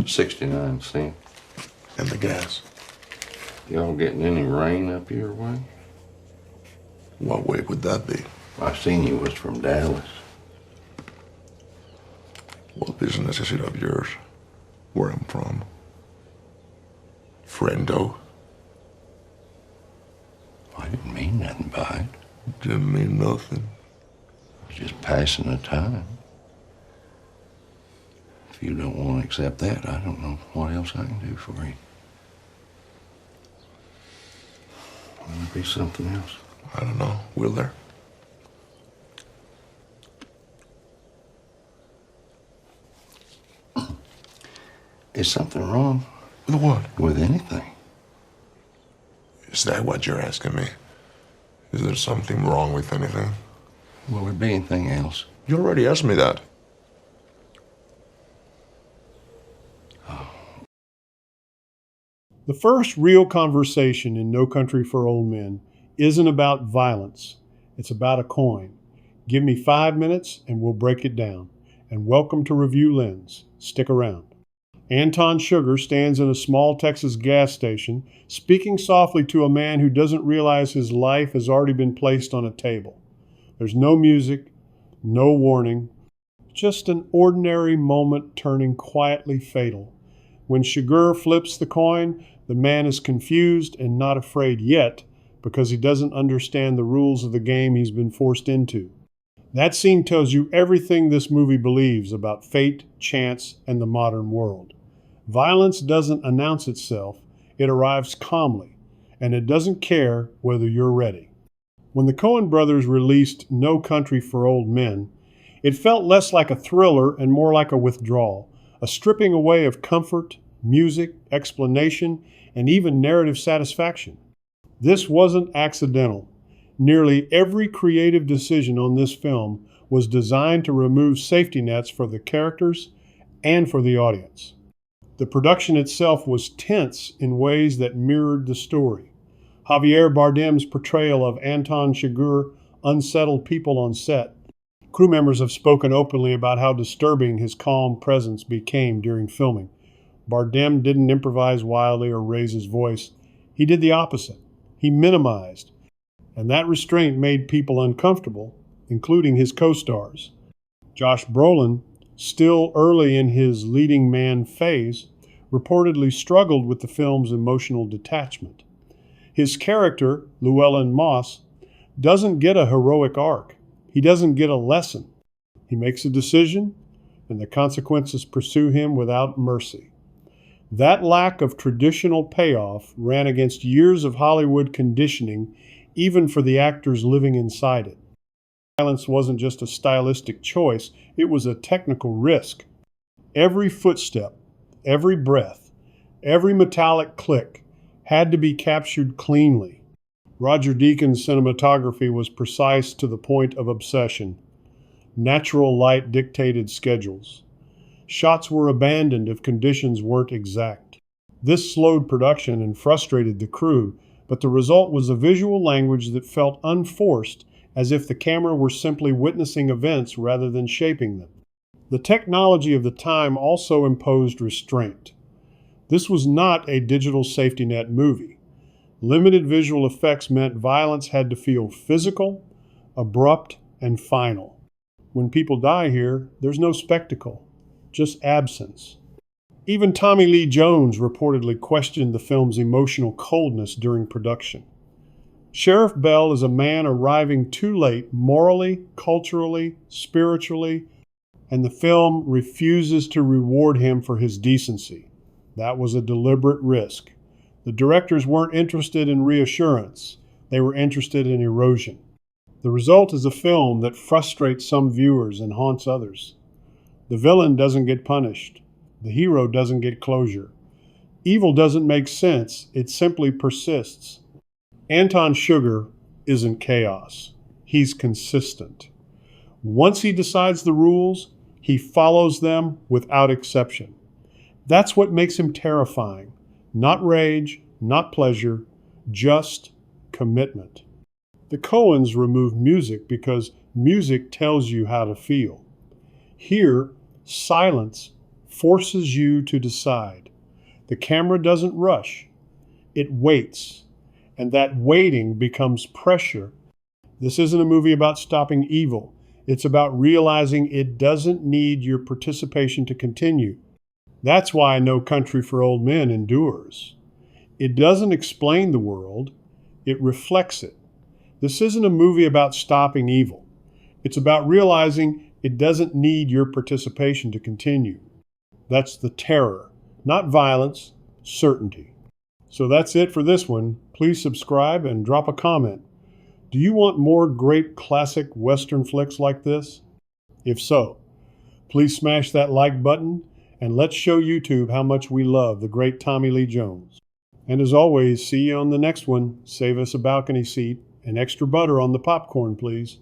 69 cents. And the gas. Y'all getting any rain up your way? What way would that be? I seen you was from Dallas. What business is it of yours? Where I'm from? Friendo? I didn't mean nothing by it. Didn't mean nothing. Just passing the time. If you don't want to accept that, I don't know what else I can do for you. Will there be something else? I don't know. Will there? Is something wrong? With what? With anything. Is that what you're asking me? Is there something wrong with anything? Will there be anything else? You already asked me that. The first real conversation in No Country for Old Men isn't about violence. It's about a coin. Give me 5 minutes and we'll break it down. And welcome to Review Lens. Stick around. Anton Sugar stands in a small Texas gas station, speaking softly to a man who doesn't realize his life has already been placed on a table. There's no music, no warning, just an ordinary moment turning quietly fatal. When Sugar flips the coin, the man is confused and not afraid yet because he doesn't understand the rules of the game he's been forced into. That scene tells you everything this movie believes about fate, chance, and the modern world. Violence doesn't announce itself, it arrives calmly, and it doesn't care whether you're ready. When the Coen brothers released No Country for Old Men, it felt less like a thriller and more like a withdrawal, a stripping away of comfort, music, explanation, and even narrative satisfaction. This wasn't accidental. Nearly every creative decision on this film was designed to remove safety nets for the characters and for the audience. The production itself was tense in ways that mirrored the story. Javier Bardem's portrayal of Anton Chigurh unsettled people on set. Crew members have spoken openly about how disturbing his calm presence became during filming. Bardem didn't improvise wildly or raise his voice. He did the opposite. He minimized. And that restraint made people uncomfortable, including his co-stars. Josh Brolin, still early in his leading man phase, reportedly struggled with the film's emotional detachment. His character, Llewellyn Moss, doesn't get a heroic arc. He doesn't get a lesson. He makes a decision, and the consequences pursue him without mercy. That lack of traditional payoff ran against years of Hollywood conditioning, even for the actors living inside it. Violence wasn't just a stylistic choice, it was a technical risk. Every footstep, every breath, every metallic click had to be captured cleanly. Roger Deakins' cinematography was precise to the point of obsession. Natural light dictated schedules. Shots were abandoned if conditions weren't exact. This slowed production and frustrated the crew, but the result was a visual language that felt unforced, as if the camera were simply witnessing events rather than shaping them. The technology of the time also imposed restraint. This was not a digital safety net movie. Limited visual effects meant violence had to feel physical, abrupt, and final. When people die here, there's no spectacle, just absence. Even Tommy Lee Jones reportedly questioned the film's emotional coldness during production. Sheriff Bell is a man arriving too late morally, culturally, spiritually, and the film refuses to reward him for his decency. That was a deliberate risk. The directors weren't interested in reassurance. They were interested in erosion. The result is a film that frustrates some viewers and haunts others. The villain doesn't get punished. The hero doesn't get closure. Evil doesn't make sense. It simply persists. Anton Chigurh isn't chaos. He's consistent. Once he decides the rules, he follows them without exception. That's what makes him terrifying. Not rage, not pleasure, just commitment. The Coens remove music because music tells you how to feel. Here, silence forces you to decide. The camera doesn't rush. It waits. And that waiting becomes pressure. This isn't a movie about stopping evil. It's about realizing it doesn't need your participation to continue. That's why No Country for Old Men endures. It doesn't explain the world. It reflects it. This isn't a movie about stopping evil. It's about realizing it doesn't need your participation to continue. That's the terror, not violence, certainty. So that's it for this one. Please subscribe and drop a comment. Do you want more great classic Western flicks like this? If so, please smash that like button and let's show YouTube how much we love the great Tommy Lee Jones. And as always, see you on the next one. Save us a balcony seat and extra butter on the popcorn, please.